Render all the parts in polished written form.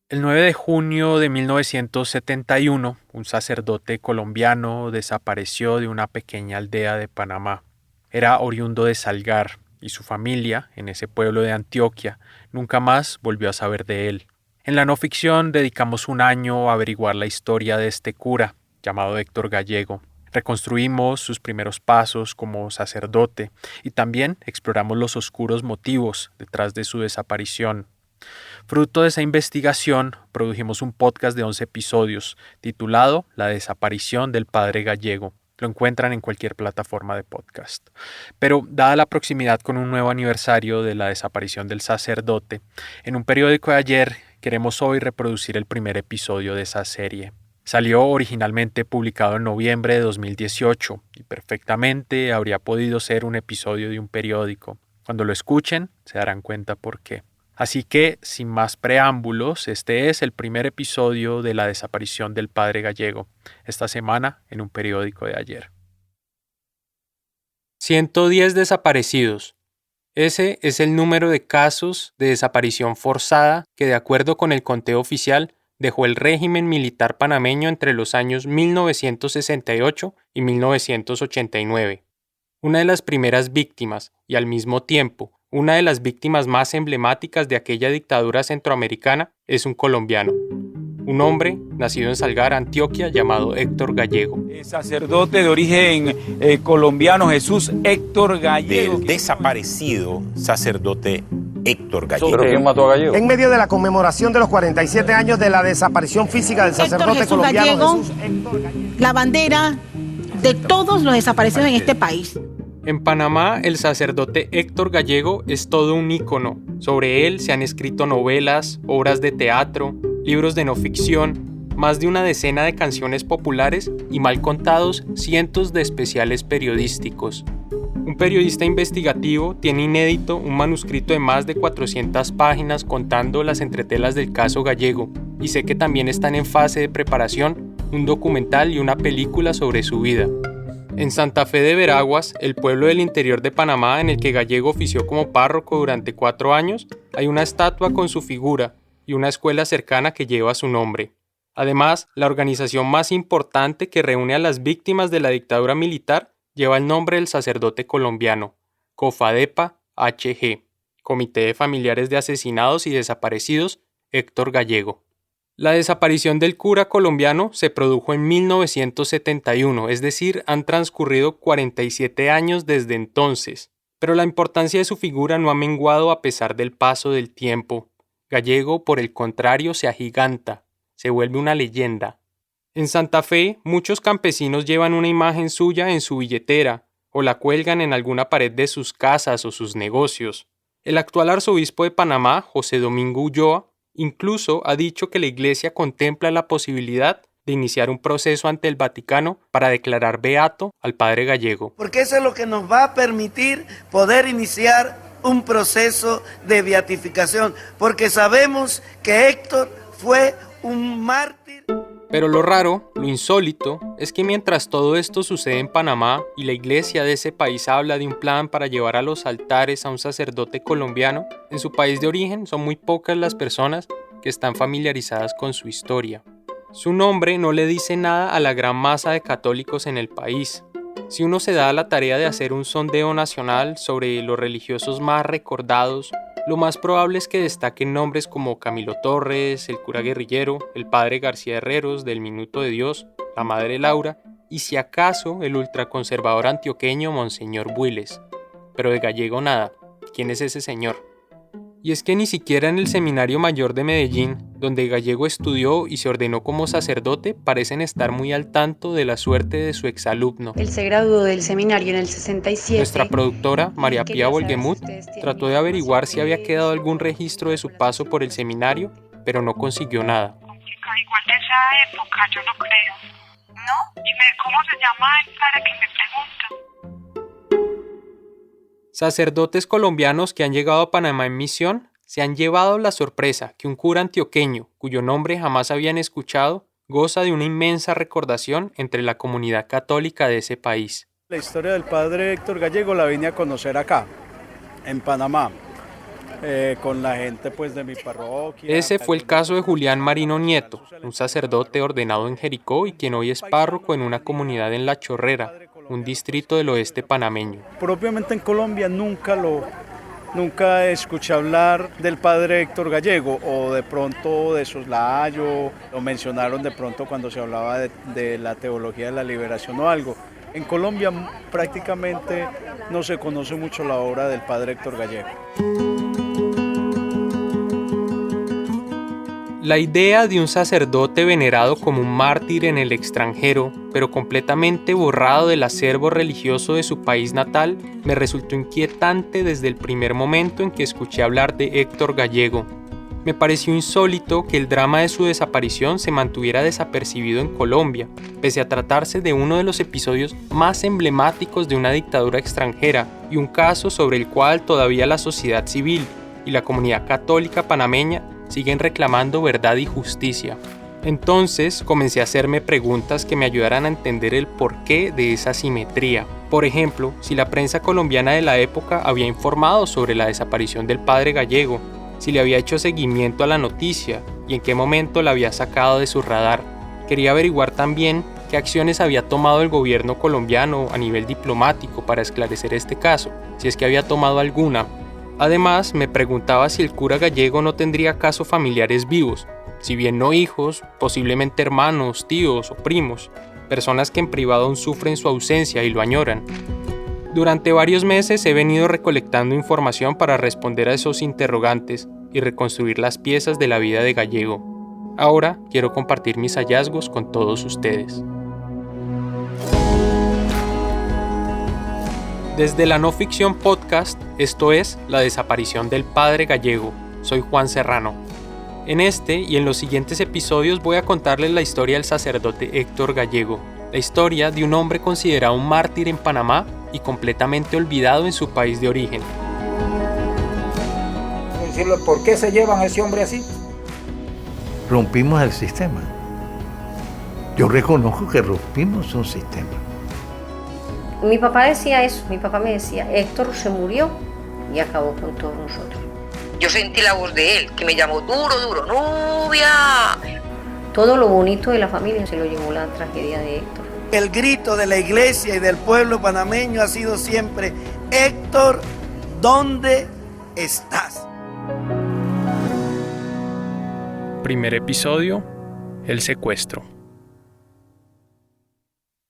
El 9 de junio de 1971, un sacerdote colombiano desapareció de una pequeña aldea de Panamá. Era oriundo de Salgar y su familia, en ese pueblo de Antioquia, nunca más volvió a saber de él. En la no ficción dedicamos un año a averiguar la historia de este cura, llamado Héctor Gallego. Reconstruimos sus primeros pasos como sacerdote y también exploramos los oscuros motivos detrás de su desaparición. Fruto de esa investigación, produjimos un podcast de 11 episodios titulado La desaparición del padre Gallego. Lo encuentran en cualquier plataforma de podcast. Pero, dada la proximidad con un nuevo aniversario de la desaparición del sacerdote, en un periódico de ayer queremos hoy reproducir el primer episodio de esa serie. Salió originalmente publicado en noviembre de 2018 y perfectamente habría podido ser un episodio de un periódico. Cuando lo escuchen, se darán cuenta por qué. Así que, sin más preámbulos, este es el primer episodio de la desaparición del padre Gallego, esta semana en un periódico de ayer. 110 desaparecidos. Ese es el número de casos de desaparición forzada que, de acuerdo con el conteo oficial, dejó el régimen militar panameño entre los años 1968 y 1989. Una de las primeras víctimas, y al mismo tiempo, una de las víctimas más emblemáticas de aquella dictadura centroamericana es un colombiano. Un hombre nacido en Salgar, Antioquia, llamado Héctor Gallego. Sacerdote de origen colombiano, Jesús Héctor Gallego. Del desaparecido sacerdote Héctor Gallego. ¿Pero quién mató a Gallego? En medio de la conmemoración de los 47 años de la desaparición física del sacerdote colombiano Gallego, Jesús Héctor Gallego, la bandera de todos los desaparecidos en este país. En Panamá, el sacerdote Héctor Gallego es todo un ícono. Sobre él se han escrito novelas, obras de teatro, libros de no ficción, más de una decena de canciones populares y, mal contados, cientos de especiales periodísticos. Un periodista investigativo tiene inédito un manuscrito de más de 400 páginas contando las entretelas del caso Gallego, y sé que también están en fase de preparación un documental y una película sobre su vida. En Santa Fe de Veraguas, el pueblo del interior de Panamá en el que Gallego ofició como párroco durante 4 años, hay una estatua con su figura y una escuela cercana que lleva su nombre. Además, la organización más importante que reúne a las víctimas de la dictadura militar lleva el nombre del sacerdote colombiano, COFADEPA HG, Comité de Familiares de Asesinados y Desaparecidos, Héctor Gallego. La desaparición del cura colombiano se produjo en 1971, es decir, han transcurrido 47 años desde entonces. Pero la importancia de su figura no ha menguado a pesar del paso del tiempo. Gallego, por el contrario, se agiganta, se vuelve una leyenda. En Santa Fe, muchos campesinos llevan una imagen suya en su billetera o la cuelgan en alguna pared de sus casas o sus negocios. El actual arzobispo de Panamá, José Domingo Ulloa, incluso ha dicho que la Iglesia contempla la posibilidad de iniciar un proceso ante el Vaticano para declarar beato al padre Gallego. Porque eso es lo que nos va a permitir poder iniciar un proceso de beatificación, porque sabemos que Héctor fue un mártir. Pero lo raro, lo insólito, es que mientras todo esto sucede en Panamá y la iglesia de ese país habla de un plan para llevar a los altares a un sacerdote colombiano, en su país de origen son muy pocas las personas que están familiarizadas con su historia. Su nombre no le dice nada a la gran masa de católicos en el país. Si uno se da a la tarea de hacer un sondeo nacional sobre los religiosos más recordados, lo más probable es que destaquen nombres como Camilo Torres, el cura guerrillero, el padre García Herreros del Minuto de Dios, la madre Laura y si acaso el ultraconservador antioqueño Monseñor Builes. Pero de Gallego nada. ¿Quién es ese señor? Y es que ni siquiera en el Seminario Mayor de Medellín, donde Gallego estudió y se ordenó como sacerdote, parecen estar muy al tanto de la suerte de su exalumno. Él se graduó del seminario en el 67. Nuestra productora, María Pía Volgemuth, trató de averiguar si había quedado algún registro de su paso por el seminario, pero no consiguió nada. Igual de esa época, yo no creo. ¿No? Dime, ¿cómo se llama él para que me pregunten? Sacerdotes colombianos que han llegado a Panamá en misión se han llevado la sorpresa que un cura antioqueño, cuyo nombre jamás habían escuchado, goza de una inmensa recordación entre la comunidad católica de ese país. La historia del padre Héctor Gallego la vine a conocer acá, en Panamá. con la gente pues de mi parroquia. Ese fue el caso de Julián Marino Nieto, un sacerdote ordenado en Jericó y quien hoy es párroco en una comunidad en La Chorrera, un distrito del oeste panameño. Propiamente en Colombia nunca escuché hablar del padre Héctor Gallego, o de pronto de Soslayo, lo mencionaron de pronto cuando se hablaba de la teología de la liberación o algo. En Colombia prácticamente no se conoce mucho la obra del padre Héctor Gallego. La idea de un sacerdote venerado como un mártir en el extranjero, pero completamente borrado del acervo religioso de su país natal, me resultó inquietante desde el primer momento en que escuché hablar de Héctor Gallego. Me pareció insólito que el drama de su desaparición se mantuviera desapercibido en Colombia, pese a tratarse de uno de los episodios más emblemáticos de una dictadura extranjera y un caso sobre el cual todavía la sociedad civil y la comunidad católica panameña siguen reclamando verdad y justicia. Entonces comencé a hacerme preguntas que me ayudaran a entender el porqué de esa asimetría. Por ejemplo, si la prensa colombiana de la época había informado sobre la desaparición del padre Gallego, si le había hecho seguimiento a la noticia y en qué momento la había sacado de su radar. Quería averiguar también qué acciones había tomado el gobierno colombiano a nivel diplomático para esclarecer este caso, si es que había tomado alguna. Además, me preguntaba si el cura Gallego no tendría acaso familiares vivos, si bien no hijos, posiblemente hermanos, tíos o primos, personas que en privado aún sufren su ausencia y lo añoran. Durante varios meses he venido recolectando información para responder a esos interrogantes y reconstruir las piezas de la vida de Gallego. Ahora quiero compartir mis hallazgos con todos ustedes. Desde la No Ficción Podcast, esto es La desaparición del padre Gallego. Soy Juan Serrano. En este y en los siguientes episodios voy a contarles la historia del sacerdote Héctor Gallego, la historia de un hombre considerado un mártir en Panamá y completamente olvidado en su país de origen. Decirlo, ¿por qué se llevan a ese hombre así? Rompimos el sistema. Yo reconozco que rompimos un sistema. Mi papá decía eso, mi papá me decía, Héctor se murió y acabó con todos nosotros. Yo sentí la voz de él, que me llamó duro, Nubia. Todo lo bonito de la familia se lo llevó la tragedia de Héctor. El grito de la iglesia y del pueblo panameño ha sido siempre, Héctor, ¿dónde estás? Primer episodio, el secuestro.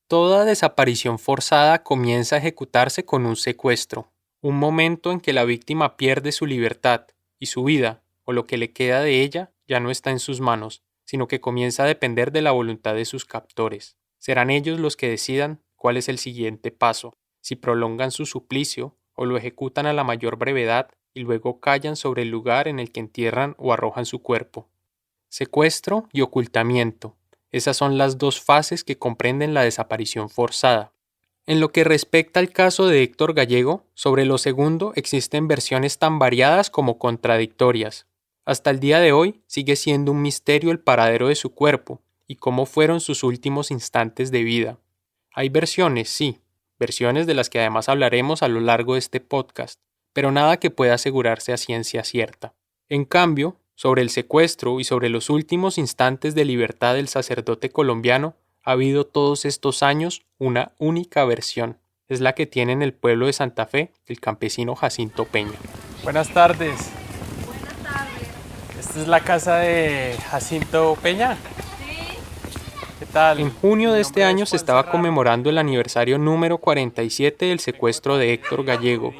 Toda desaparición forzada comienza a ejecutarse con un secuestro, un momento en que la víctima pierde su libertad y su vida, o lo que le queda de ella, ya no está en sus manos, sino que comienza a depender de la voluntad de sus captores. Serán ellos los que decidan cuál es el siguiente paso, si prolongan su suplicio o lo ejecutan a la mayor brevedad y luego callan sobre el lugar en el que entierran o arrojan su cuerpo. Secuestro y ocultamiento. Esas son las dos fases que comprenden la desaparición forzada. En lo que respecta al caso de Héctor Gallego, sobre lo segundo existen versiones tan variadas como contradictorias. Hasta el día de hoy sigue siendo un misterio el paradero de su cuerpo y cómo fueron sus últimos instantes de vida. Hay versiones, sí, versiones de las que además hablaremos a lo largo de este podcast, pero nada que pueda asegurarse a ciencia cierta. En cambio, sobre el secuestro y sobre los últimos instantes de libertad del sacerdote colombiano, ha habido todos estos años una única versión. Es la que tiene en el pueblo de Santa Fe el campesino Jacinto Peña. Buenas tardes. Buenas tardes. ¿Esta es la casa de Jacinto Peña? Sí. ¿Qué tal? En junio de este año se estaba conmemorando el aniversario número 47 del secuestro de Héctor Gallego.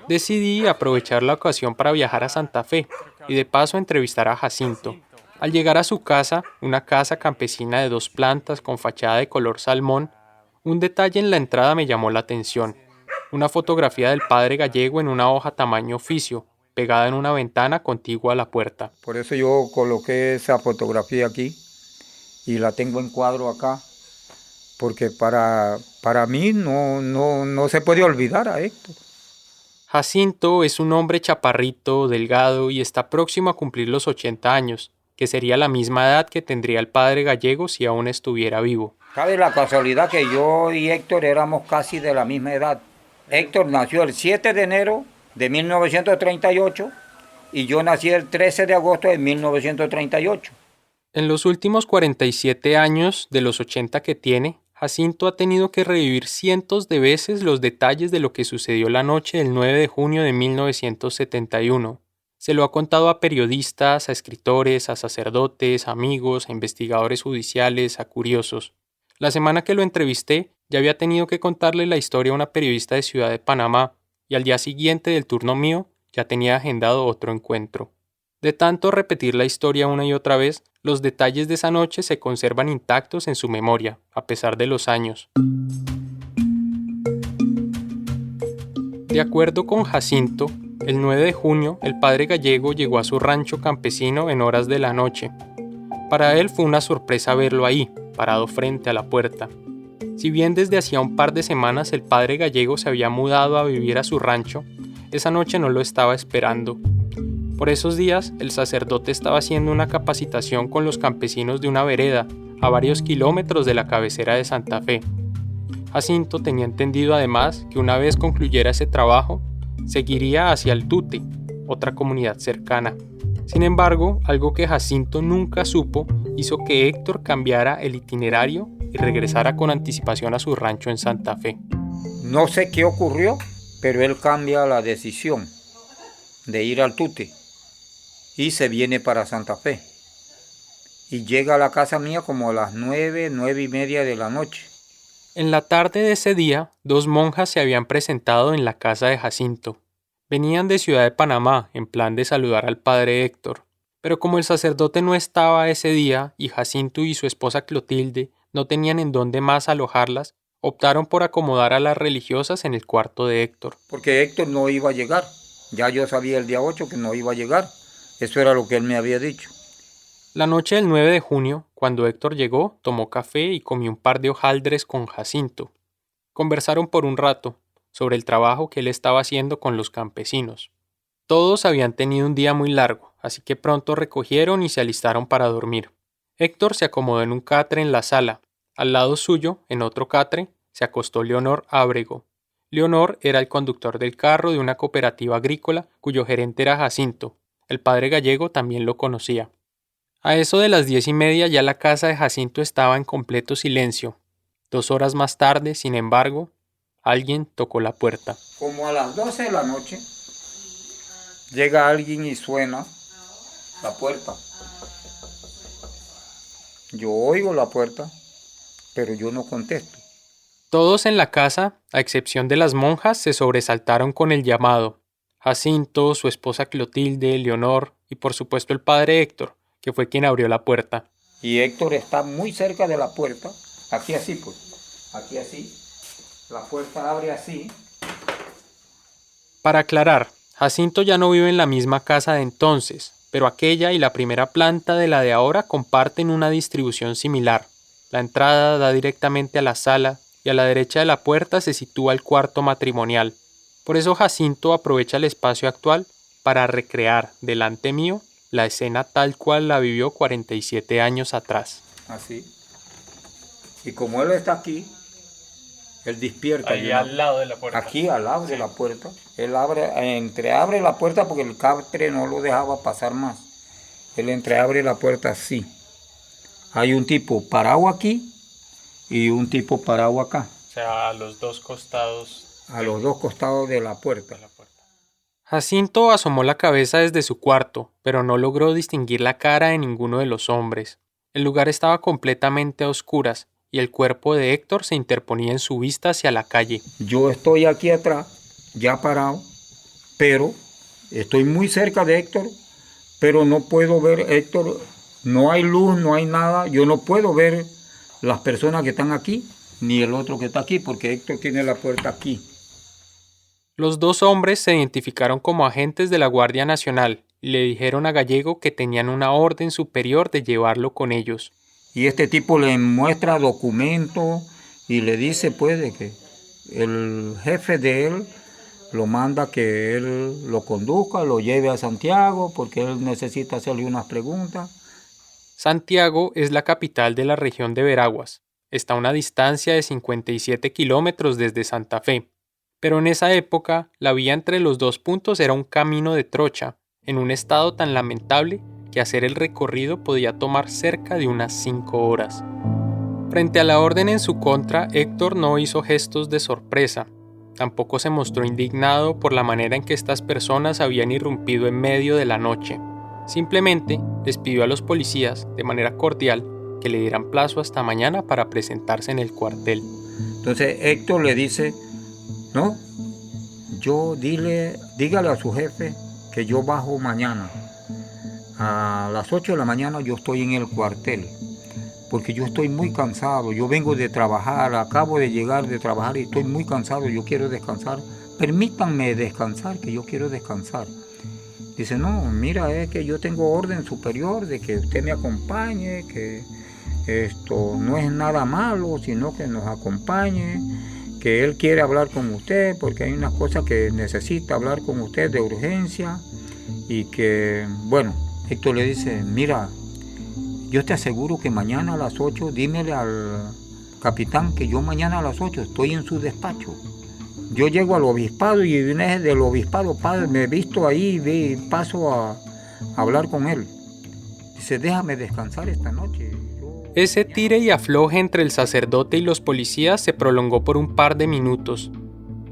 Decidí aprovechar la ocasión para viajar a Santa Fe y de paso entrevistar a Jacinto. Al llegar a su casa, una casa campesina de 2 plantas con fachada de color salmón, un detalle en la entrada me llamó la atención. Una fotografía del padre Gallego en una hoja tamaño oficio, pegada en una ventana contigua a la puerta. Por eso yo coloqué esa fotografía aquí y la tengo en cuadro acá, porque para mí no se puede olvidar a Héctor. Jacinto es un hombre chaparrito, delgado y está próximo a cumplir los 80 años, que sería la misma edad que tendría el padre Gallego si aún estuviera vivo. Cabe la casualidad que yo y Héctor éramos casi de la misma edad. Héctor nació el 7 de enero de 1938 y yo nací el 13 de agosto de 1938. En los últimos 47 años de los 80 que tiene, Jacinto ha tenido que revivir cientos de veces los detalles de lo que sucedió la noche del 9 de junio de 1971. Se lo ha contado a periodistas, a escritores, a sacerdotes, a amigos, a investigadores judiciales, a curiosos. La semana que lo entrevisté, ya había tenido que contarle la historia a una periodista de Ciudad de Panamá, y al día siguiente del turno mío, ya tenía agendado otro encuentro. De tanto repetir la historia una y otra vez, los detalles de esa noche se conservan intactos en su memoria, a pesar de los años. De acuerdo con Jacinto, el 9 de junio el padre Gallego llegó a su rancho campesino en horas de la noche. Para él fue una sorpresa verlo ahí, parado frente a la puerta. Si bien desde hacía un par de semanas el padre Gallego se había mudado a vivir a su rancho, esa noche no lo estaba esperando. Por esos días, el sacerdote estaba haciendo una capacitación con los campesinos de una vereda, a varios kilómetros de la cabecera de Santa Fe. Jacinto tenía entendido además que una vez concluyera ese trabajo, seguiría hacia el Tute, otra comunidad cercana. Sin embargo, algo que Jacinto nunca supo hizo que Héctor cambiara el itinerario y regresara con anticipación a su rancho en Santa Fe. No sé qué ocurrió, pero él cambia la decisión de ir al Tute y se viene para Santa Fe. Y llega a la casa mía como a las 9:30 de la noche. En la tarde de ese día, 2 monjas se habían presentado en la casa de Jacinto. Venían de Ciudad de Panamá en plan de saludar al padre Héctor, pero como el sacerdote no estaba ese día y Jacinto y su esposa Clotilde no tenían en dónde más alojarlas, optaron por acomodar a las religiosas en el cuarto de Héctor. Porque Héctor no iba a llegar. Ya yo sabía el día 8 que no iba a llegar. Eso era lo que él me había dicho. La noche del 9 de junio, cuando Héctor llegó, tomó café y comió un par de hojaldres con Jacinto. Conversaron por un rato sobre el trabajo que él estaba haciendo con los campesinos. Todos habían tenido un día muy largo, así que pronto recogieron y se alistaron para dormir. Héctor se acomodó en un catre en la sala. Al lado suyo, en otro catre, se acostó Leonor Ábrego. Leonor era el conductor del carro de una cooperativa agrícola cuyo gerente era Jacinto. El padre Gallego también lo conocía. A eso de las 10:30 ya la casa de Jacinto estaba en completo silencio. 2 horas más tarde, sin embargo, alguien tocó la puerta. Como a las 12 de la noche, llega alguien y suena la puerta. Yo oigo la puerta, pero yo no contesto. Todos en la casa, a excepción de las monjas, se sobresaltaron con el llamado. Jacinto, su esposa Clotilde, Leonor y por supuesto el padre Héctor, que fue quien abrió la puerta. Y Héctor está muy cerca de la puerta, aquí así pues, aquí así. La puerta abre así. Para aclarar, Jacinto ya no vive en la misma casa de entonces, pero aquella y la primera planta de la de ahora comparten una distribución similar. La entrada da directamente a la sala y a la derecha de la puerta se sitúa el cuarto matrimonial. Por eso Jacinto aprovecha el espacio actual para recrear delante mío la escena tal cual la vivió 47 años atrás. Así. Y como él está aquí, él despierta. Ahí al lado de la puerta. Aquí al lado de la puerta. Él entreabre la puerta porque el catre no lo dejaba pasar más. Él entreabre la puerta así. Hay un tipo parado aquí y un tipo parado acá. O sea, a los 2 costados. A los 2 costados de la puerta. Jacinto asomó la cabeza desde su cuarto, pero no logró distinguir la cara de ninguno de los hombres. El lugar estaba completamente a oscuras y el cuerpo de Héctor se interponía en su vista hacia la calle. Yo estoy aquí atrás, ya parado, pero estoy muy cerca de Héctor, pero no puedo ver Héctor. No hay luz, no hay nada. Yo no puedo ver las personas que están aquí, ni el otro que está aquí, porque Héctor tiene la puerta aquí. Los 2 hombres se identificaron como agentes de la Guardia Nacional y le dijeron a Gallego que tenían una orden superior de llevarlo con ellos. Y este tipo le muestra documentos y le dice pues de que el jefe de él lo manda que él lo conduzca, lo lleve a Santiago porque él necesita hacerle unas preguntas. Santiago es la capital de la región de Veraguas. Está a una distancia de 57 kilómetros desde Santa Fe. Pero en esa época, la vía entre los 2 puntos era un camino de trocha, en un estado tan lamentable que hacer el recorrido podía tomar cerca de unas 5 horas. Frente a la orden en su contra, Héctor no hizo gestos de sorpresa. Tampoco se mostró indignado por la manera en que estas personas habían irrumpido en medio de la noche. Simplemente les pidió a los policías, de manera cordial, que le dieran plazo hasta mañana para presentarse en el cuartel. Entonces Héctor le dice, no, dígale a su jefe que yo bajo mañana. A las 8 de la mañana yo estoy en el cuartel, porque yo estoy muy cansado, yo vengo de trabajar, acabo de llegar de trabajar y estoy muy cansado, yo quiero descansar, permítanme descansar, que yo quiero descansar. Dice, no, mira, es que yo tengo orden superior de que usted me acompañe, que esto no es nada malo, sino que nos acompañe, que él quiere hablar con usted, porque hay unas cosas que necesita hablar con usted de urgencia, y que, bueno, Héctor le dice, mira, yo te aseguro que mañana a las 8, dímele al capitán que yo mañana a las 8 estoy en su despacho. Yo llego al obispado y del obispado, padre, me he visto ahí y paso a hablar con él. Dice, déjame descansar esta noche. Ese tire y afloje entre el sacerdote y los policías se prolongó por un par de minutos.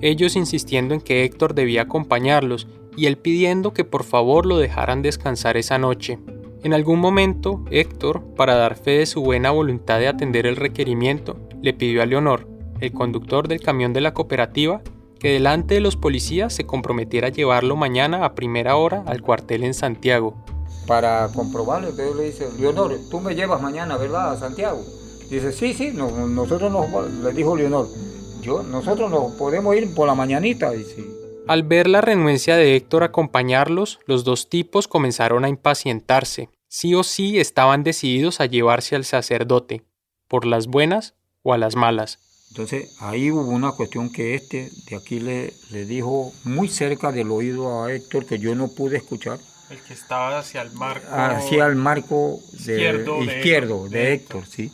Ellos insistiendo en que Héctor debía acompañarlos y él pidiendo que por favor lo dejaran descansar esa noche. En algún momento, Héctor, para dar fe de su buena voluntad de atender el requerimiento, le pidió a Leonor, el conductor del camión de la cooperativa, que delante de los policías se comprometiera a llevarlo mañana a primera hora al cuartel en Santiago. Para comprobarlo, entonces le dice, Leonor, tú me llevas mañana, ¿verdad?, a Santiago. Dice, sí, le dijo Leonor, nosotros nos podemos ir por la mañanita. Dice. Al ver la renuencia de Héctor a acompañarlos, los dos tipos comenzaron a impacientarse. Sí o sí estaban decididos a llevarse al sacerdote, por las buenas o a las malas. Entonces ahí hubo una cuestión que de aquí le dijo muy cerca del oído a Héctor, que yo no pude escuchar. El que estaba hacia el marco. Hacia el marco izquierdo de Héctor, sí.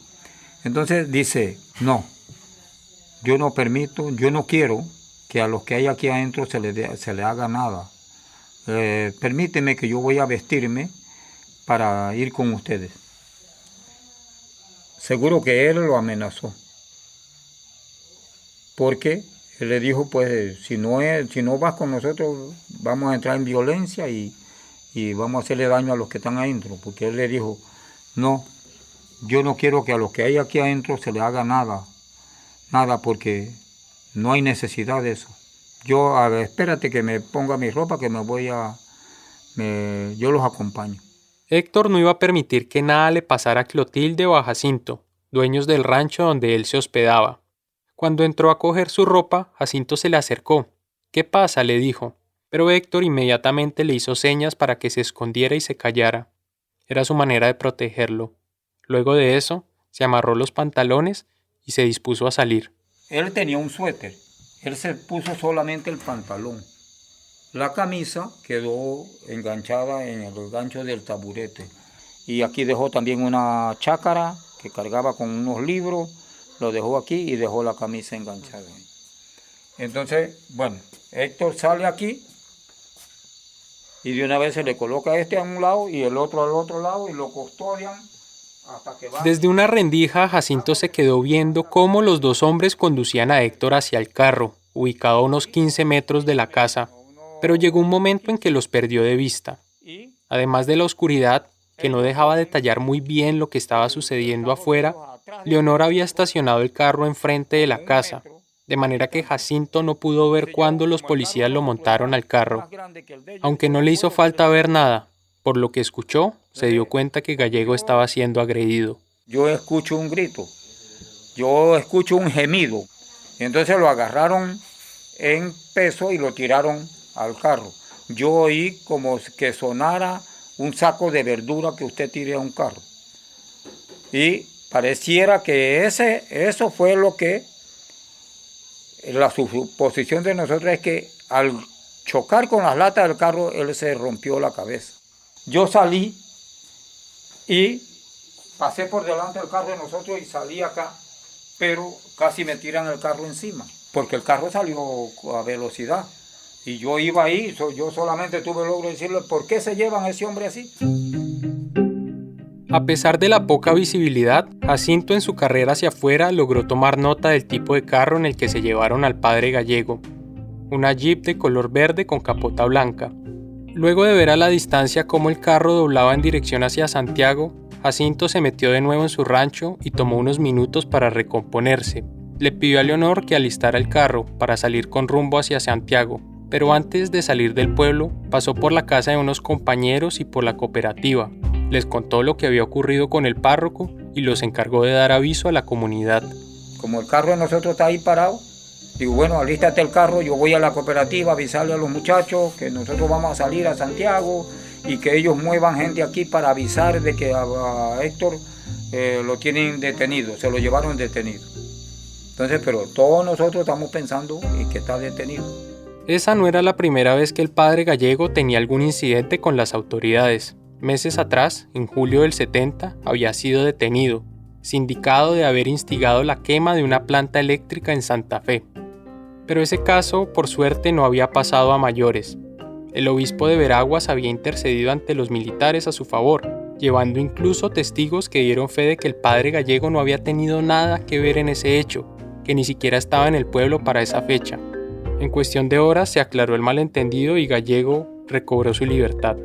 Entonces dice, no, yo no permito, yo no quiero que a los que hay aquí adentro se le haga nada. Permíteme que yo voy a vestirme para ir con ustedes. Seguro que él lo amenazó. Porque él le dijo, pues, si no vas con nosotros, vamos a entrar en violencia y vamos a hacerle daño a los que están adentro. Porque él le dijo, no, yo no quiero que a los que hay aquí adentro se le haga nada, porque no hay necesidad de eso. Espérate que me ponga mi ropa, que yo los acompaño. Héctor no iba a permitir que nada le pasara a Clotilde o a Jacinto, dueños del rancho donde él se hospedaba. Cuando entró a coger su ropa, Jacinto se le acercó. «¿Qué pasa?», le dijo, pero Héctor inmediatamente le hizo señas para que se escondiera y se callara. Era su manera de protegerlo. Luego de eso, se amarró los pantalones y se dispuso a salir. Él tenía un suéter, él se puso solamente el pantalón. La camisa quedó enganchada en el gancho del taburete. Y aquí dejó también una chácara que cargaba con unos libros, lo dejó aquí y dejó la camisa enganchada. Entonces, bueno, Héctor sale aquí y de una vez se le coloca a un lado y el otro al otro lado y lo custodian hasta que va. Desde una rendija, Jacinto se quedó viendo cómo los dos hombres conducían a Héctor hacia el carro, ubicado a unos 15 metros de la casa, pero llegó un momento en que los perdió de vista. Además de la oscuridad, que no dejaba detallar muy bien lo que estaba sucediendo afuera, Leonor había estacionado el carro enfrente de la casa, de manera que Jacinto no pudo ver cuándo los policías lo montaron al carro. Aunque no le hizo falta ver nada, por lo que escuchó, se dio cuenta que Gallego estaba siendo agredido. Yo escucho un grito, yo escucho un gemido, y entonces lo agarraron en peso y lo tiraron al carro. Yo oí como que sonara un saco de verdura que usted tire a un carro. Y pareciera que eso fue lo que, la suposición de nosotros es que al chocar con las latas del carro, él se rompió la cabeza. Yo salí y pasé por delante del carro de nosotros y salí acá, pero casi me tiran el carro encima, porque el carro salió a velocidad Y yo iba ahí, yo solamente tuve el logro de decirle, ¿por qué se llevan a ese hombre así? A pesar de la poca visibilidad, Jacinto en su carrera hacia afuera logró tomar nota del tipo de carro en el que se llevaron al padre Gallego, una Jeep de color verde con capota blanca. Luego de ver a la distancia cómo el carro doblaba en dirección hacia Santiago, Jacinto se metió de nuevo en su rancho y tomó unos minutos para recomponerse. Le pidió a Leonor que alistara el carro para salir con rumbo hacia Santiago, pero antes de salir del pueblo pasó por la casa de unos compañeros y por la cooperativa. Les contó lo que había ocurrido con el párroco y los encargó de dar aviso a la comunidad. Como el carro de nosotros está ahí parado, digo, bueno, alístate el carro, yo voy a la cooperativa a avisarle a los muchachos que nosotros vamos a salir a Santiago y que ellos muevan gente aquí para avisar de que a Héctor lo tienen detenido, se lo llevaron detenido. Entonces, pero todos nosotros estamos pensando en que está detenido. Esa no era la primera vez que el padre Gallego tenía algún incidente con las autoridades. Meses atrás, en julio del 70, había sido detenido, sindicado de haber instigado la quema de una planta eléctrica en Santa Fe. Pero ese caso, por suerte, no había pasado a mayores. El obispo de Veraguas había intercedido ante los militares a su favor, llevando incluso testigos que dieron fe de que el padre Gallego no había tenido nada que ver en ese hecho, que ni siquiera estaba en el pueblo para esa fecha. En cuestión de horas se aclaró el malentendido y Gallego recobró su libertad.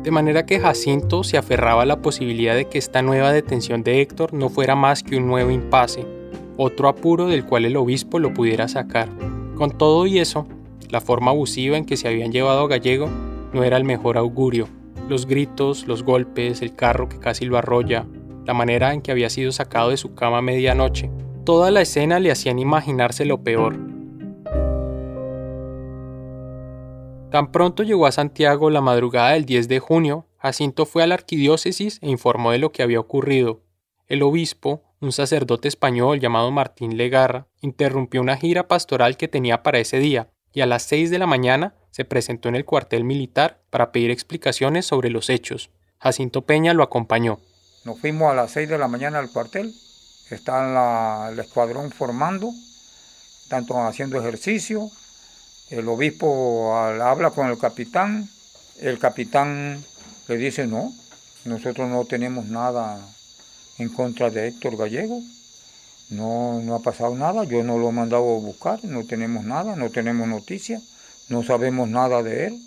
De manera que Jacinto se aferraba a la posibilidad de que esta nueva detención de Héctor no fuera más que un nuevo impasse, otro apuro del cual el obispo lo pudiera sacar. Con todo y eso, la forma abusiva en que se habían llevado a Gallego no era el mejor augurio. Los gritos, los golpes, el carro que casi lo arrolla, la manera en que había sido sacado de su cama a medianoche, toda la escena le hacían imaginarse lo peor. Tan pronto llegó a Santiago la madrugada del 10 de junio, Jacinto fue a la arquidiócesis e informó de lo que había ocurrido. El obispo, un sacerdote español llamado Martín Legarra, interrumpió una gira pastoral que tenía para ese día y a las 6 de la mañana se presentó en el cuartel militar para pedir explicaciones sobre los hechos. Jacinto Peña lo acompañó. Nos fuimos a las 6 de la mañana al cuartel, está el escuadrón formando, tanto haciendo ejercicio. El obispo habla con el capitán le dice no, nosotros no tenemos nada en contra de Héctor Gallego, no ha pasado nada, yo no lo he mandado a buscar, no tenemos nada, no tenemos noticia, no sabemos nada de él.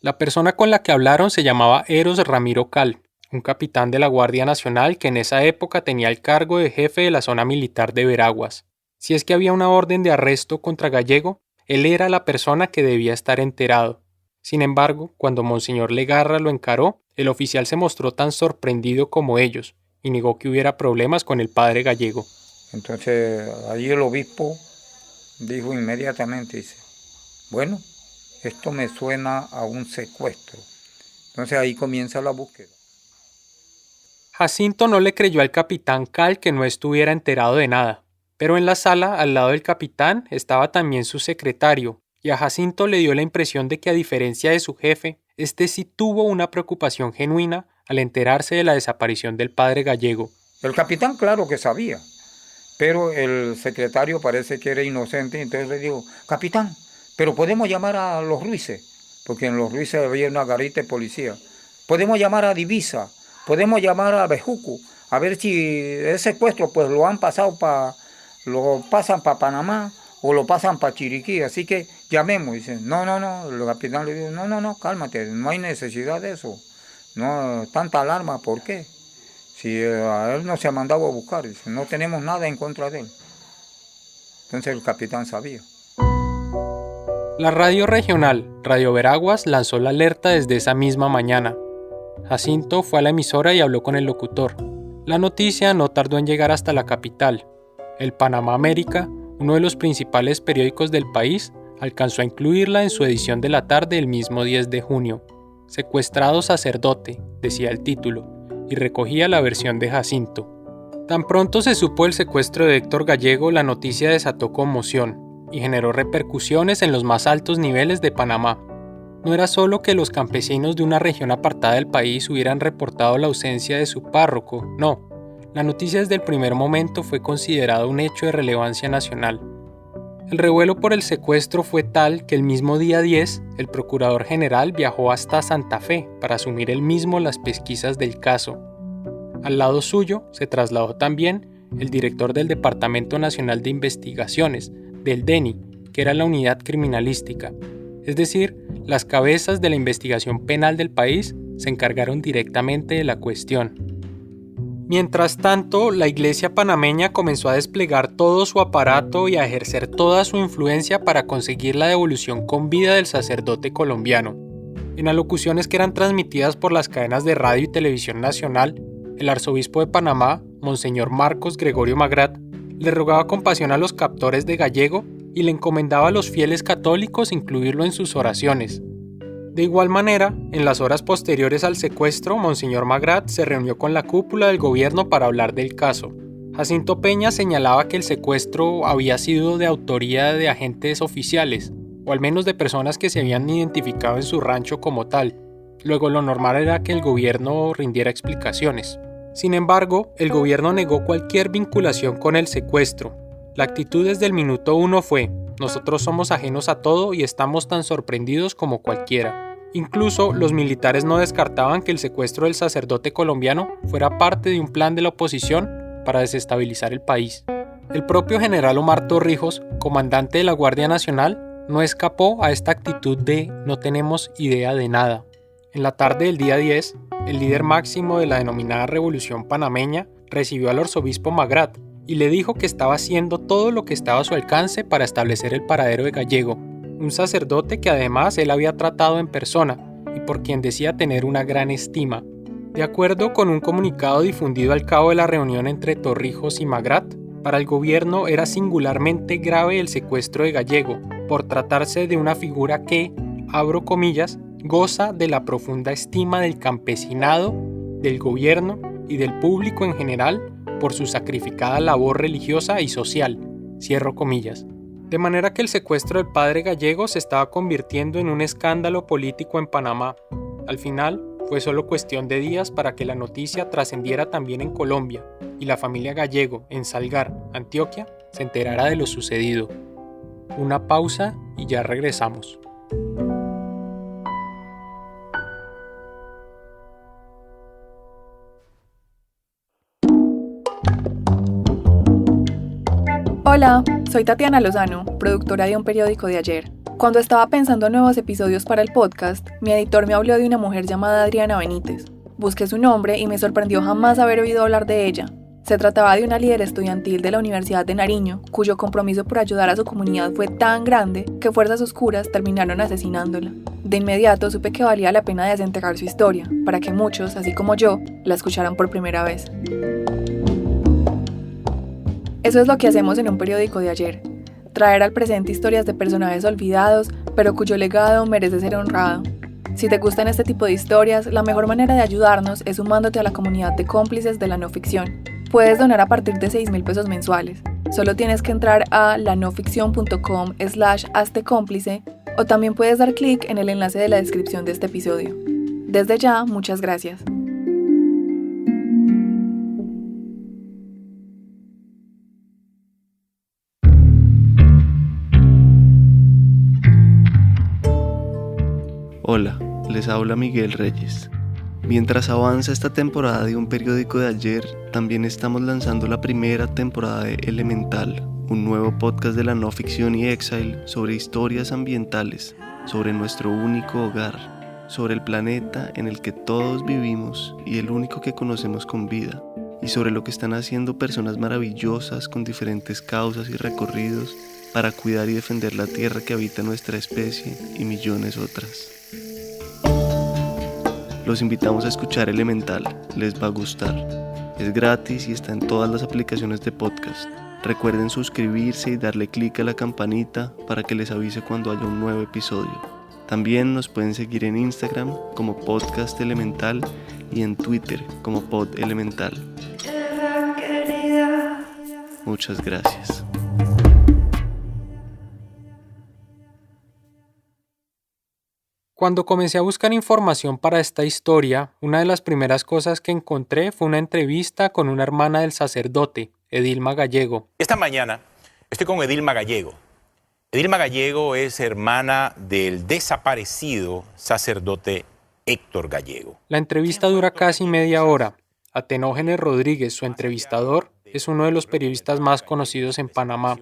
La persona con la que hablaron se llamaba Eros Ramiro Cal, un capitán de la Guardia Nacional que en esa época tenía el cargo de jefe de la zona militar de Veraguas. Si es que había una orden de arresto contra Gallego, él era la persona que debía estar enterado. Sin embargo, cuando Monseñor Legarra lo encaró, el oficial se mostró tan sorprendido como ellos y negó que hubiera problemas con el padre Gallego. Entonces, ahí el obispo dijo inmediatamente, dice, bueno, esto me suena a un secuestro. Entonces ahí comienza la búsqueda. Jacinto no le creyó al capitán Cal que no estuviera enterado de nada. Pero en la sala, al lado del capitán, estaba también su secretario, y a Jacinto le dio la impresión de que a diferencia de su jefe, este sí tuvo una preocupación genuina al enterarse de la desaparición del padre Gallego. El capitán claro que sabía, pero el secretario parece que era inocente, entonces le dijo, capitán, pero podemos llamar a los Ruices, porque en los Ruices había una garita de policía, podemos llamar a Divisa, podemos llamar a Bejuco, a ver si el secuestro pues lo pasan para Panamá o lo pasan para Chiriquí, así que llamemos. Dicen, no, el capitán le dijo, no, cálmate, no hay necesidad de eso, no, tanta alarma, ¿por qué? Si a él no se ha mandado a buscar, dice, no tenemos nada en contra de él. Entonces el capitán sabía. La radio regional, Radio Veraguas, lanzó la alerta desde esa misma mañana. Jacinto fue a la emisora y habló con el locutor. La noticia no tardó en llegar hasta la capital. El Panamá América, uno de los principales periódicos del país, alcanzó a incluirla en su edición de la tarde el mismo 10 de junio. Secuestrado sacerdote, decía el título, y recogía la versión de Jacinto. Tan pronto se supo el secuestro de Héctor Gallego, la noticia desató conmoción y generó repercusiones en los más altos niveles de Panamá. No era solo que los campesinos de una región apartada del país hubieran reportado la ausencia de su párroco, no. La noticia desde el primer momento fue considerada un hecho de relevancia nacional. El revuelo por el secuestro fue tal que el mismo día 10, el procurador general viajó hasta Santa Fe para asumir él mismo las pesquisas del caso. Al lado suyo se trasladó también el director del Departamento Nacional de Investigaciones, del DENI, que era la unidad criminalística. Es decir, las cabezas de la investigación penal del país se encargaron directamente de la cuestión. Mientras tanto, la iglesia panameña comenzó a desplegar todo su aparato y a ejercer toda su influencia para conseguir la devolución con vida del sacerdote colombiano. En alocuciones que eran transmitidas por las cadenas de radio y televisión nacional, el arzobispo de Panamá, Monseñor Marcos Gregorio Magrat, le rogaba compasión a los captores de Gallego y le encomendaba a los fieles católicos incluirlo en sus oraciones. De igual manera, en las horas posteriores al secuestro, Monseñor Magrat se reunió con la cúpula del gobierno para hablar del caso. Jacinto Peña señalaba que el secuestro había sido de autoría de agentes oficiales, o al menos de personas que se habían identificado en su rancho como tal. Luego lo normal era que el gobierno rindiera explicaciones. Sin embargo, el gobierno negó cualquier vinculación con el secuestro. La actitud desde el minuto 1 fue: nosotros somos ajenos a todo y estamos tan sorprendidos como cualquiera. Incluso los militares no descartaban que el secuestro del sacerdote colombiano fuera parte de un plan de la oposición para desestabilizar el país. El propio general Omar Torrijos, comandante de la Guardia Nacional, no escapó a esta actitud de no tenemos idea de nada. En la tarde del día 10, el líder máximo de la denominada Revolución Panameña recibió al arzobispo Magrat y le dijo que estaba haciendo todo lo que estaba a su alcance para establecer el paradero de Gallego, un sacerdote que además él había tratado en persona y por quien decía tener una gran estima. De acuerdo con un comunicado difundido al cabo de la reunión entre Torrijos y Magrat, para el gobierno era singularmente grave el secuestro de Gallego, por tratarse de una figura que, abro comillas, goza de la profunda estima del campesinado, del gobierno y del público en general por su sacrificada labor religiosa y social, cierro comillas. De manera que el secuestro del padre Gallego se estaba convirtiendo en un escándalo político en Panamá. Al final, fue solo cuestión de días para que la noticia trascendiera también en Colombia y la familia Gallego, en Salgar, Antioquia, se enterara de lo sucedido. Una pausa y ya regresamos. Hola, soy Tatiana Lozano, productora de Un Periódico de Ayer. Cuando estaba pensando en nuevos episodios para el podcast, mi editor me habló de una mujer llamada Adriana Benítez. Busqué su nombre y me sorprendió jamás haber oído hablar de ella. Se trataba de una líder estudiantil de la Universidad de Nariño, cuyo compromiso por ayudar a su comunidad fue tan grande que fuerzas oscuras terminaron asesinándola. De inmediato supe que valía la pena desenterrar su historia, para que muchos, así como yo, la escucharan por primera vez. Eso es lo que hacemos en Un Periódico de Ayer, traer al presente historias de personajes olvidados, pero cuyo legado merece ser honrado. Si te gustan este tipo de historias, la mejor manera de ayudarnos es sumándote a la comunidad de cómplices de la no ficción. Puedes donar a partir de 6.000 pesos mensuales. Solo tienes que entrar a lanoficcion.com/haztecómplice o también puedes dar clic en el enlace de la descripción de este episodio. Desde ya, muchas gracias. Hola, les habla Miguel Reyes. Mientras avanza esta temporada de Un Periódico de Ayer, también estamos lanzando la primera temporada de Elemental, un nuevo podcast de la no ficción y Exile sobre historias ambientales, sobre nuestro único hogar, sobre el planeta en el que todos vivimos y el único que conocemos con vida, y sobre lo que están haciendo personas maravillosas con diferentes causas y recorridos para cuidar y defender la tierra que habita nuestra especie y millones otras. Los invitamos a escuchar Elemental, les va a gustar. Es gratis y está en todas las aplicaciones de podcast. Recuerden suscribirse y darle clic a la campanita para que les avise cuando haya un nuevo episodio. También nos pueden seguir en Instagram como Podcast Elemental y en Twitter como Pod Elemental. Muchas gracias. Cuando comencé a buscar información para esta historia, una de las primeras cosas que encontré fue una entrevista con una hermana del sacerdote, Edilma Gallego. Esta mañana estoy con Edilma Gallego. Edilma Gallego es hermana del desaparecido sacerdote Héctor Gallego. La entrevista dura casi media hora. Atenógenes Rodríguez, su entrevistador, es uno de los periodistas más conocidos en Panamá.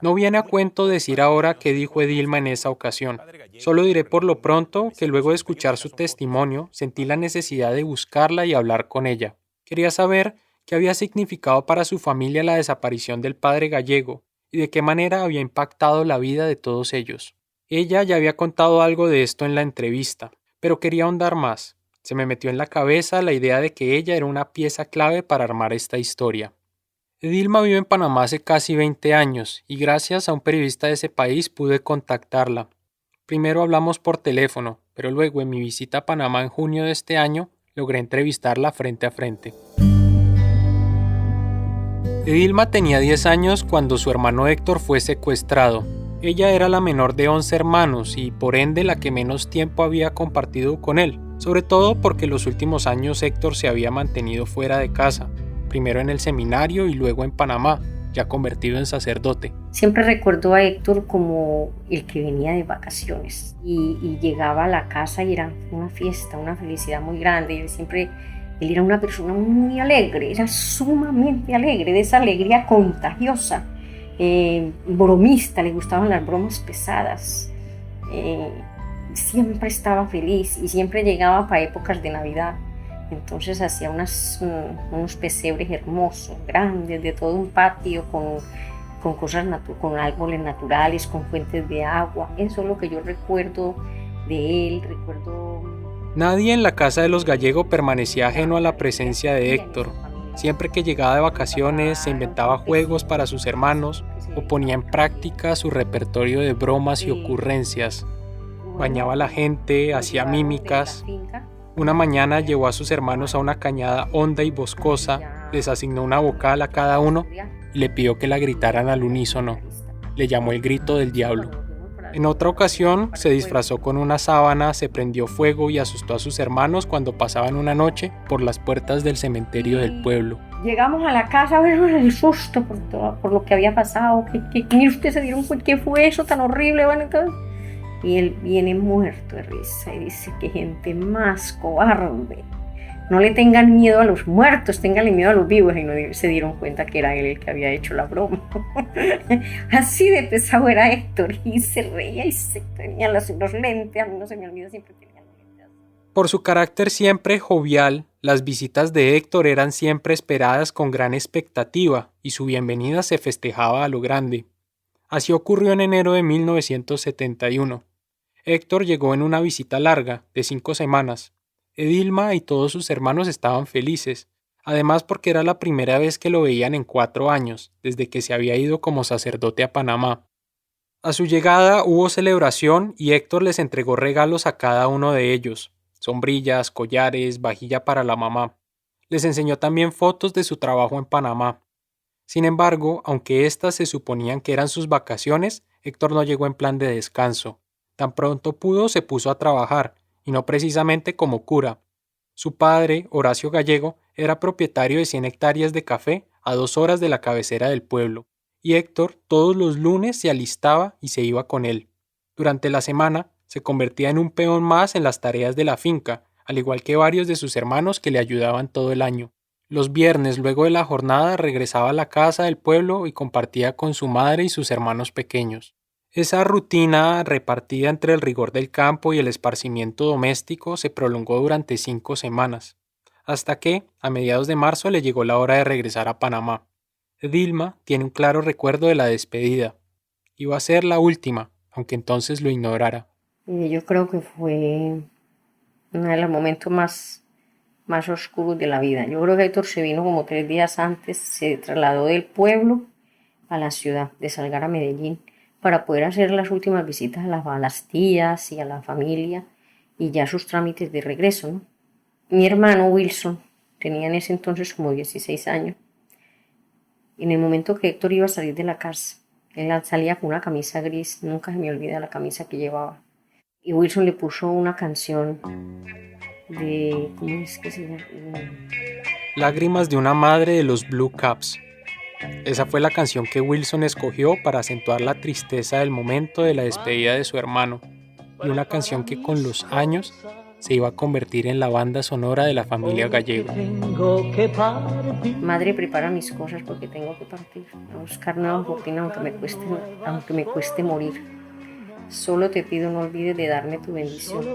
No viene a cuento decir ahora qué dijo Edilma en esa ocasión. Solo diré por lo pronto que luego de escuchar su testimonio, sentí la necesidad de buscarla y hablar con ella. Quería saber qué había significado para su familia la desaparición del padre Gallego y de qué manera había impactado la vida de todos ellos. Ella ya había contado algo de esto en la entrevista, pero quería ahondar más. Se me metió en la cabeza la idea de que ella era una pieza clave para armar esta historia. Edilma vive en Panamá hace casi 20 años y gracias a un periodista de ese país pude contactarla. Primero hablamos por teléfono, pero luego en mi visita a Panamá en junio de este año logré entrevistarla frente a frente. Edilma tenía 10 años cuando su hermano Héctor fue secuestrado. Ella era la menor de 11 hermanos y por ende la que menos tiempo había compartido con él, sobre todo porque los últimos años Héctor se había mantenido fuera de casa, primero en el seminario y luego en Panamá, ya convertido en sacerdote. Siempre recuerdo a Héctor como el que venía de vacaciones y llegaba a la casa y era una fiesta, una felicidad muy grande. Él era una persona muy alegre, era sumamente alegre, de esa alegría contagiosa, bromista, le gustaban las bromas pesadas, siempre estaba feliz y siempre llegaba para épocas de Navidad. Entonces hacía unos pesebres hermosos, grandes, de todo un patio, con cosas con árboles naturales, con fuentes de agua. Eso es lo que yo recuerdo de él. Nadie en la casa de los Gallego permanecía ajeno a la presencia de Héctor. Siempre que llegaba de vacaciones se inventaba juegos para sus hermanos o ponía en práctica su repertorio de bromas y ocurrencias. Bañaba a la gente, hacía mímicas. Una mañana llevó a sus hermanos a una cañada honda y boscosa, les asignó una vocal a cada uno y le pidió que la gritaran al unísono. Le llamó el grito del diablo. En otra ocasión se disfrazó con una sábana, se prendió fuego y asustó a sus hermanos cuando pasaban una noche por las puertas del cementerio del pueblo. Llegamos a la casa, bueno, el susto por lo que había pasado, que ustedes se dieron cuenta que fue eso tan horrible, bueno, entonces... Y él viene muerto de risa y dice: qué gente más cobarde. No le tengan miedo a los muertos, ténganle miedo a los vivos. Y no se dieron cuenta que era él el que había hecho la broma. Así de pesado era Héctor. Y se reía y se tenía los lentes. A mí no se me olvida, siempre tenía lentes. Por su carácter siempre jovial, las visitas de Héctor eran siempre esperadas con gran expectativa y su bienvenida se festejaba a lo grande. Así ocurrió en enero de 1971. Héctor llegó en una visita larga, de 5 semanas. Edilma y todos sus hermanos estaban felices, además porque era la primera vez que lo veían en 4 años, desde que se había ido como sacerdote a Panamá. A su llegada hubo celebración y Héctor les entregó regalos a cada uno de ellos, sombrillas, collares, vajilla para la mamá. Les enseñó también fotos de su trabajo en Panamá. Sin embargo, aunque éstas se suponían que eran sus vacaciones, Héctor no llegó en plan de descanso. Tan pronto pudo, se puso a trabajar, y no precisamente como cura. Su padre, Horacio Gallego, era propietario de 100 hectáreas de café a 2 horas de la cabecera del pueblo, y Héctor todos los lunes se alistaba y se iba con él. Durante la semana, se convertía en un peón más en las tareas de la finca, al igual que varios de sus hermanos que le ayudaban todo el año. Los viernes, luego de la jornada, regresaba a la casa del pueblo y compartía con su madre y sus hermanos pequeños. Esa rutina, repartida entre el rigor del campo y el esparcimiento doméstico, se prolongó durante 5 semanas, hasta que, a mediados de marzo, le llegó la hora de regresar a Panamá. Edilma tiene un claro recuerdo de la despedida. Iba a ser la última, aunque entonces lo ignorara. Yo creo que fue uno de los momentos más oscuros de la vida. Yo creo que Héctor se vino como 3 días antes, se trasladó del pueblo a la ciudad, de Salgar a Medellín, para poder hacer las últimas visitas a las tías y a la familia y ya sus trámites de regreso, ¿no? Mi hermano Wilson tenía en ese entonces como 16 años. En el momento que Héctor iba a salir de la casa, él salía con una camisa gris, nunca se me olvida la camisa que llevaba. Y Wilson le puso una canción de... ¿cómo es que se llama? Lágrimas de una madre de los Blue Caps. Esa fue la canción que Wilson escogió para acentuar la tristeza del momento de la despedida de su hermano, y una canción que con los años se iba a convertir en la banda sonora de la familia Gallego. Madre, prepara mis cosas porque tengo que partir a buscar nueva fortuna aunque me cueste morir. Solo te pido no olvides de darme tu bendición.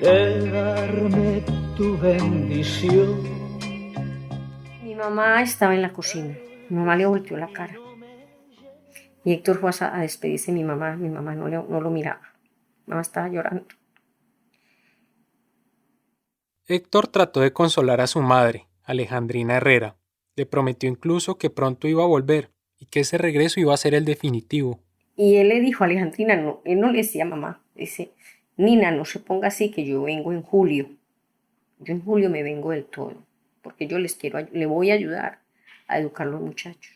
De darme tu bendición. Mi mamá estaba en la cocina. Mi mamá le volteó la cara. Y Héctor fue a despedirse de mi mamá. Mi mamá no lo miraba. Mi mamá estaba llorando. Héctor trató de consolar a su madre, Alejandrina Herrera. Le prometió incluso que pronto iba a volver y que ese regreso iba a ser el definitivo. Y él le dijo a Alejandrina, él no le decía a mamá, dice, Nina, no se ponga así que yo vengo en julio. Yo en julio me vengo del todo, porque yo le voy a ayudar a educar a los muchachos.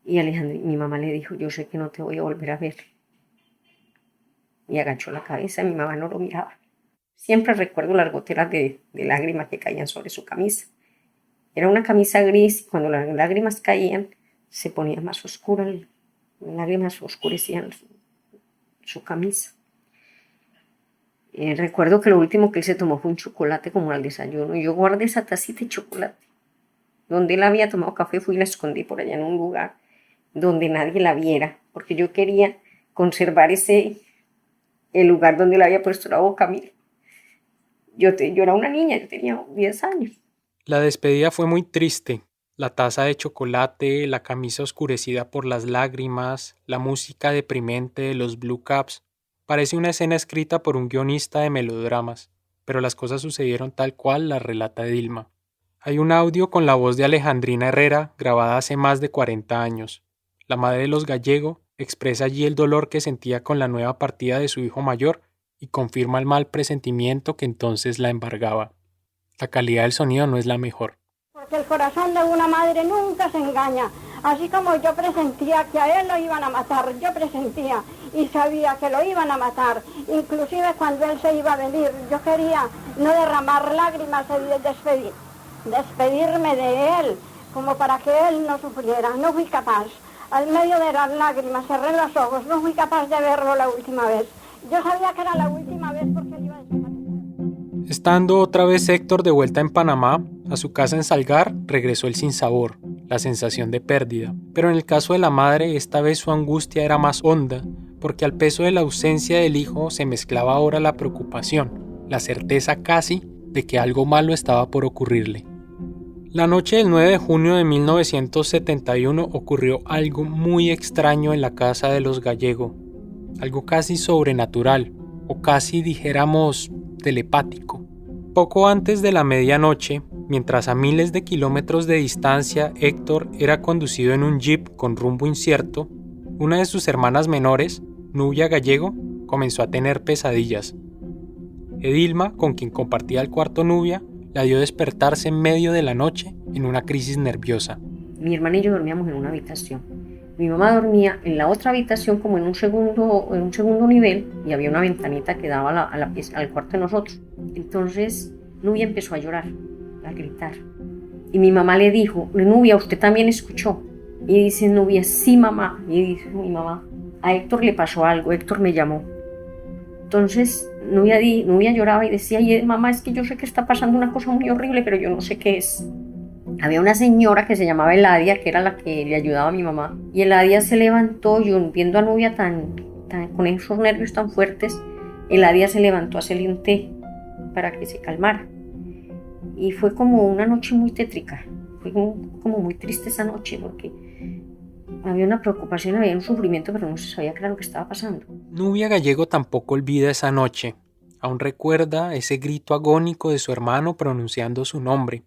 Y mi mamá le dijo, yo sé que no te voy a volver a ver. Y agachó la cabeza, mi mamá no lo miraba. Siempre recuerdo las goteras de lágrimas que caían sobre su camisa. Era una camisa gris y cuando las lágrimas caían se ponía más oscura, las lágrimas oscurecían su camisa. Recuerdo que lo último que él se tomó fue un chocolate como al desayuno y yo guardé esa tacita de chocolate. Donde él había tomado café fui y la escondí por allá en un lugar donde nadie la viera, porque yo quería conservar el lugar donde le había puesto la boca. Mire, yo era una niña, yo tenía 10 años. La despedida fue muy triste. La taza de chocolate, la camisa oscurecida por las lágrimas, la música deprimente de los Blue Caps. Parece una escena escrita por un guionista de melodramas, pero las cosas sucedieron tal cual la relata Dilma. Hay un audio con la voz de Alejandrina Herrera grabada hace más de 40 años. La madre de los Gallego expresa allí el dolor que sentía con la nueva partida de su hijo mayor y confirma el mal presentimiento que entonces la embargaba. La calidad del sonido no es la mejor. Porque el corazón de una madre nunca se engaña. Así como yo presentía que a él lo iban a matar, yo presentía y sabía que lo iban a matar. Inclusive cuando él se iba a venir, yo quería no derramar lágrimas y despedirme de él, como para que él no sufriera. No fui capaz. Al medio de las lágrimas cerré los ojos, no fui capaz de verlo la última vez. Yo sabía que era la última vez porque él iba a desaparecer. Estando otra vez Héctor de vuelta en Panamá, a su casa en Salgar regresó el sinsabor, la sensación de pérdida. Pero en el caso de la madre, esta vez su angustia era más honda, porque al peso de la ausencia del hijo se mezclaba ahora la preocupación, la certeza casi de que algo malo estaba por ocurrirle. La noche del 9 de junio de 1971 ocurrió algo muy extraño en la casa de los Gallego, algo casi sobrenatural, o casi dijéramos telepático. Poco antes de la medianoche, mientras a miles de kilómetros de distancia Héctor era conducido en un jeep con rumbo incierto, una de sus hermanas menores, Nubia Gallego, comenzó a tener pesadillas. Edilma, con quien compartía el cuarto Nubia, la dio despertarse en medio de la noche en una crisis nerviosa. Mi hermana y yo dormíamos en una habitación. Mi mamá dormía en la otra habitación como en un segundo nivel y había una ventanita que daba al cuarto de nosotros. Entonces Nubia empezó a llorar, a gritar. Y mi mamá le dijo, Nubia, ¿usted también escuchó? Y dice Nubia, sí mamá. Y dice mi mamá, a Héctor le pasó algo, Héctor me llamó. Entonces Nubia lloraba y decía, mamá, es que yo sé que está pasando una cosa muy horrible, pero yo no sé qué es. Había una señora que se llamaba Eladia, que era la que le ayudaba a mi mamá. Y Eladia se levantó, yo viendo a Nubia con esos nervios tan fuertes, Eladia se levantó a hacerle un té para que se calmara. Y fue como una noche muy tétrica. Fue como muy triste esa noche porque había una preocupación, había un sufrimiento, pero no se sabía qué era lo que estaba pasando. Nubia Gallego tampoco olvida esa noche. Aún recuerda ese grito agónico de su hermano pronunciando su nombre.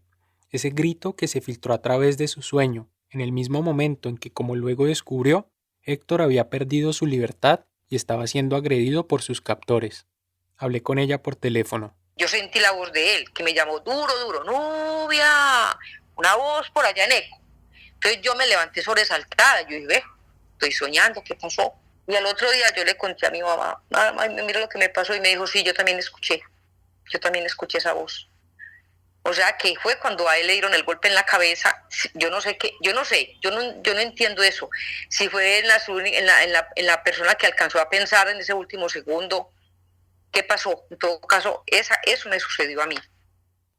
Ese grito que se filtró a través de su sueño, en el mismo momento en que, como luego descubrió, Héctor había perdido su libertad y estaba siendo agredido por sus captores. Hablé con ella por teléfono. Yo sentí la voz de él, que me llamó duro, Nubia, una voz por allá en eco. Entonces yo me levanté sobresaltada, yo dije, estoy soñando, ¿qué pasó? Y al otro día yo le conté a mi mamá, mira lo que me pasó, y me dijo, sí, yo también escuché esa voz. O sea, que fue cuando a él le dieron el golpe en la cabeza. Yo no entiendo eso. Si fue en la persona que alcanzó a pensar en ese último segundo, ¿qué pasó? En todo caso, eso me sucedió a mí.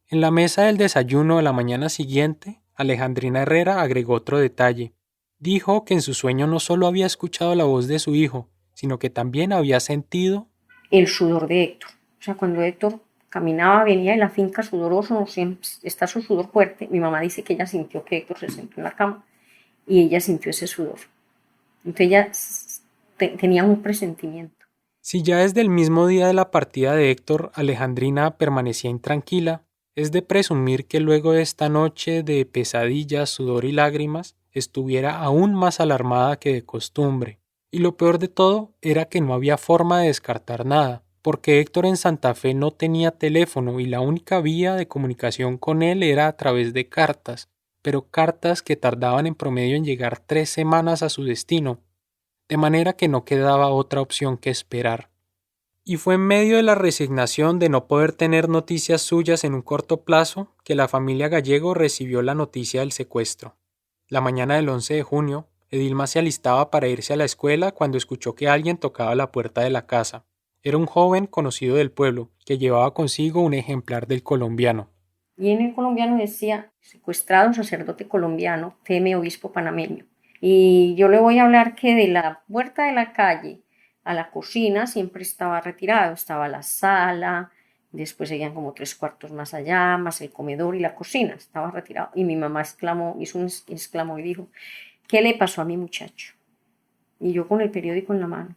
En la mesa del desayuno de la mañana siguiente, Alejandrina Herrera agregó otro detalle. Dijo que en su sueño no solo había escuchado la voz de su hijo, sino que también había sentido el sudor de Héctor. O sea, cuando Héctor caminaba, venía de la finca sudoroso, siempre está su sudor fuerte. Mi mamá dice que ella sintió que Héctor se sentó en la cama y ella sintió ese sudor. Entonces ella tenía un presentimiento. Si ya desde el mismo día de la partida de Héctor, Alejandrina permanecía intranquila, es de presumir que luego de esta noche de pesadillas, sudor y lágrimas, estuviera aún más alarmada que de costumbre. Y lo peor de todo era que no había forma de descartar nada, porque Héctor en Santa Fe no tenía teléfono y la única vía de comunicación con él era a través de cartas, pero cartas que tardaban en promedio en llegar 3 semanas a su destino, de manera que no quedaba otra opción que esperar. Y fue en medio de la resignación de no poder tener noticias suyas en un corto plazo que la familia Gallego recibió la noticia del secuestro. La mañana del 11 de junio, Edilma se alistaba para irse a la escuela cuando escuchó que alguien tocaba la puerta de la casa. Era un joven conocido del pueblo que llevaba consigo un ejemplar del Colombiano. Y en el Colombiano decía, secuestrado sacerdote colombiano, teme obispo panameño. Y yo le voy a hablar que de la puerta de la calle a la cocina siempre estaba retirado, estaba la sala, después seguían como 3 cuartos más allá, más el comedor y la cocina, estaba retirado. Y mi mamá hizo un exclamó y dijo, ¿qué le pasó a mi muchacho? Y yo con el periódico en la mano.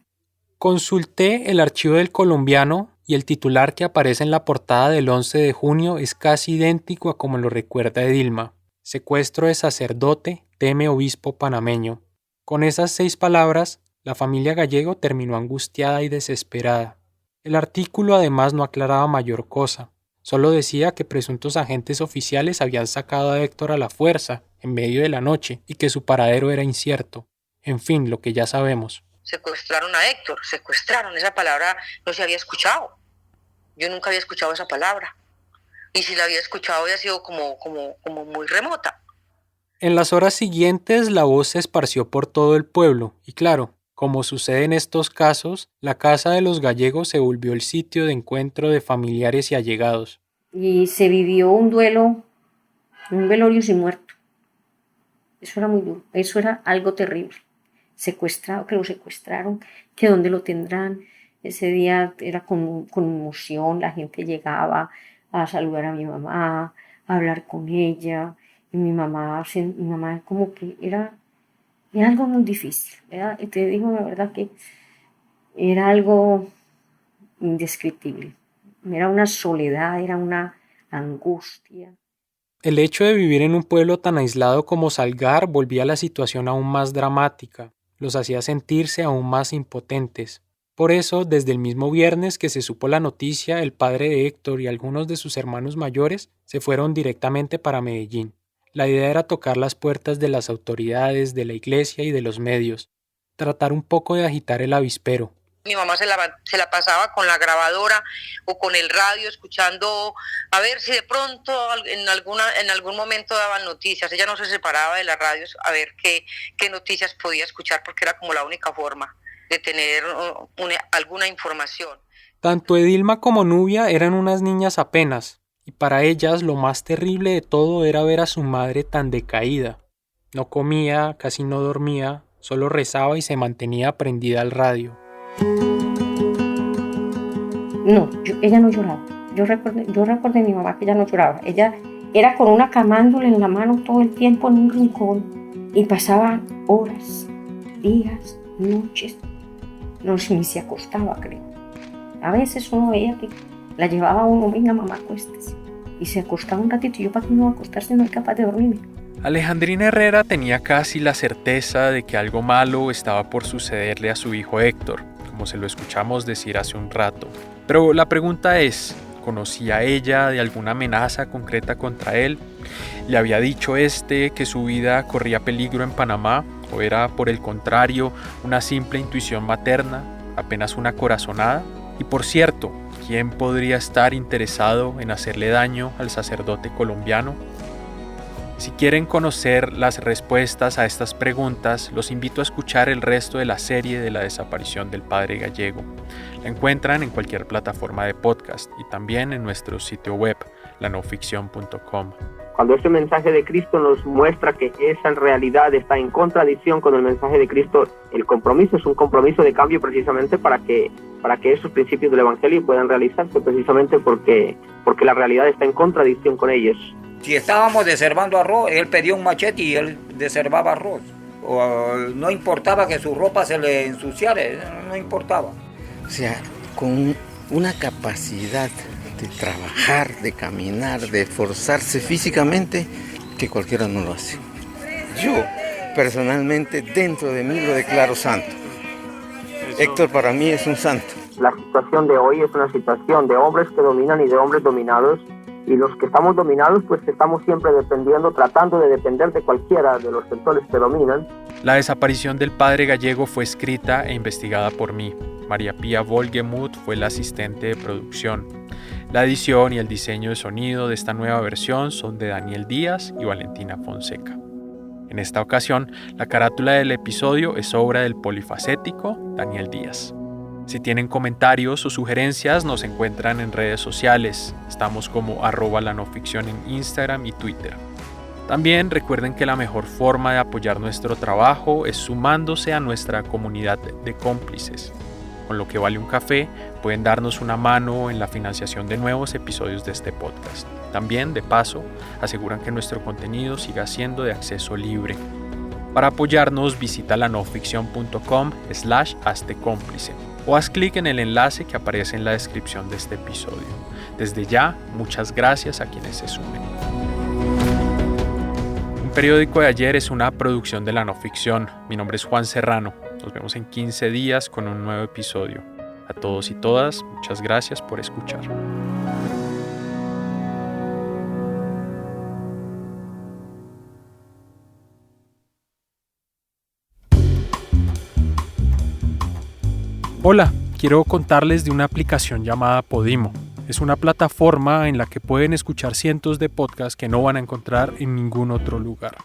Consulté el archivo del Colombiano y el titular que aparece en la portada del 11 de junio es casi idéntico a como lo recuerda Edilma. Secuestro de sacerdote, teme obispo panameño. Con esas 6 palabras, la familia Gallego terminó angustiada y desesperada. El artículo además no aclaraba mayor cosa. Solo decía que presuntos agentes oficiales habían sacado a Héctor a la fuerza en medio de la noche y que su paradero era incierto. En fin, lo que ya sabemos. Secuestraron a Héctor, esa palabra no se había escuchado. Yo nunca había escuchado esa palabra. Y si la había escuchado había sido como muy remota. En las horas siguientes la voz se esparció por todo el pueblo y claro, como sucede en estos casos, la casa de los Gallegos se volvió el sitio de encuentro de familiares y allegados. Y se vivió un duelo, un velorio sin muerto. Eso era muy duro, eso era algo terrible. Secuestrado, que lo secuestraron, que dónde lo tendrán. Ese día era con emoción, la gente llegaba a saludar a mi mamá, a hablar con ella. Y mi mamá como que era algo muy difícil, ¿verdad? Y te digo la verdad que era algo indescriptible. Era una soledad, era una angustia. El hecho de vivir en un pueblo tan aislado como Salgar volvía la situación aún más dramática. Los hacía sentirse aún más impotentes. Por eso, desde el mismo viernes que se supo la noticia, el padre de Héctor y algunos de sus hermanos mayores se fueron directamente para Medellín. La idea era tocar las puertas de las autoridades, de la iglesia y de los medios, tratar un poco de agitar el avispero. Mi mamá se la pasaba con la grabadora o con el radio escuchando a ver si de pronto en algún momento daban noticias. Ella no se separaba de las radios a ver qué noticias podía escuchar porque era como la única forma de tener alguna información. Tanto Edilma como Nubia eran unas niñas apenas, y para ellas lo más terrible de todo era ver a su madre tan decaída. No comía, casi no dormía, solo rezaba y se mantenía prendida al radio. No, ella no lloraba. Yo recuerdo de mi mamá que ella no lloraba. Ella era con una camándula en la mano todo el tiempo en un rincón y pasaba horas, días, noches. No, ni se acostaba, creo. A veces uno veía que la llevaba uno, venga mamá, acuéstese. Y se acostaba un ratito y yo, ¿para qué no acostarse? No es capaz de dormir. Alejandrina Herrera tenía casi la certeza de que algo malo estaba por sucederle a su hijo Héctor, como se lo escuchamos decir hace un rato. Pero la pregunta es, ¿conocía ella de alguna amenaza concreta contra él? ¿Le había dicho que su vida corría peligro en Panamá? ¿O era, por el contrario, una simple intuición materna, apenas una corazonada? Y por cierto, ¿quién podría estar interesado en hacerle daño al sacerdote colombiano? Si quieren conocer las respuestas a estas preguntas, los invito a escuchar el resto de la serie de la desaparición del padre Gallego. La encuentran en cualquier plataforma de podcast y también en nuestro sitio web, lanoficción.com. Cuando este mensaje de Cristo nos muestra que esa realidad está en contradicción con el mensaje de Cristo, el compromiso es un compromiso de cambio precisamente para que esos principios del Evangelio puedan realizarse, precisamente porque la realidad está en contradicción con ellos. Si estábamos deservando arroz, él pedía un machete y él deservaba arroz. O no importaba que su ropa se le ensuciara, no importaba. O sea, con una capacidad de trabajar, de caminar, de esforzarse físicamente, que cualquiera no lo hace. Yo, personalmente, dentro de mí lo declaro santo. Héctor para mí es un santo. La situación de hoy es una situación de hombres que dominan y de hombres dominados, y los que estamos dominados, pues estamos siempre dependiendo, tratando de depender de cualquiera de los sectores que dominan. La desaparición del padre Gallego fue escrita e investigada por mí. María Pía Volgemuth fue la asistente de producción. La edición y el diseño de sonido de esta nueva versión son de Daniel Díaz y Valentina Fonseca. En esta ocasión, la carátula del episodio es obra del polifacético Daniel Díaz. Si tienen comentarios o sugerencias, nos encuentran en redes sociales. Estamos como @lanoficción en Instagram y Twitter. También recuerden que la mejor forma de apoyar nuestro trabajo es sumándose a nuestra comunidad de cómplices. Con lo que vale un café, pueden darnos una mano en la financiación de nuevos episodios de este podcast. También, de paso, aseguran que nuestro contenido siga siendo de acceso libre. Para apoyarnos, visita lanoficción.com/haztecómplice o haz clic en el enlace que aparece en la descripción de este episodio. Desde ya, muchas gracias a quienes se sumen. Un periódico de ayer es una producción de La No Ficción. Mi nombre es Juan Serrano. Nos vemos en 15 días con un nuevo episodio. A todos y todas, muchas gracias por escuchar. Hola, quiero contarles de una aplicación llamada Podimo. Es una plataforma en la que pueden escuchar cientos de podcasts que no van a encontrar en ningún otro lugar.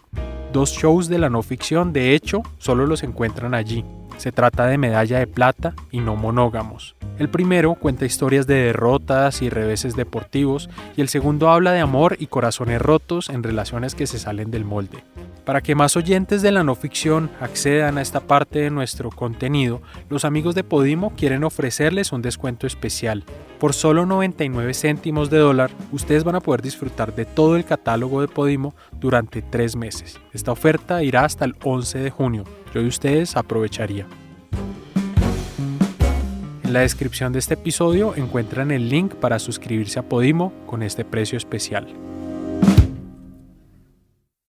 2 shows de La No Ficción, de hecho, solo los encuentran allí. Se trata de Medalla de Plata y No Monógamos. El primero cuenta historias de derrotas y reveses deportivos y el segundo habla de amor y corazones rotos en relaciones que se salen del molde. Para que más oyentes de La No Ficción accedan a esta parte de nuestro contenido, los amigos de Podimo quieren ofrecerles un descuento especial. Por solo 99 céntimos de dólar, ustedes van a poder disfrutar de todo el catálogo de Podimo durante 3 meses. Esta oferta irá hasta el 11 de junio. Yo de ustedes aprovecharía. En la descripción de este episodio encuentran el link para suscribirse a Podimo con este precio especial.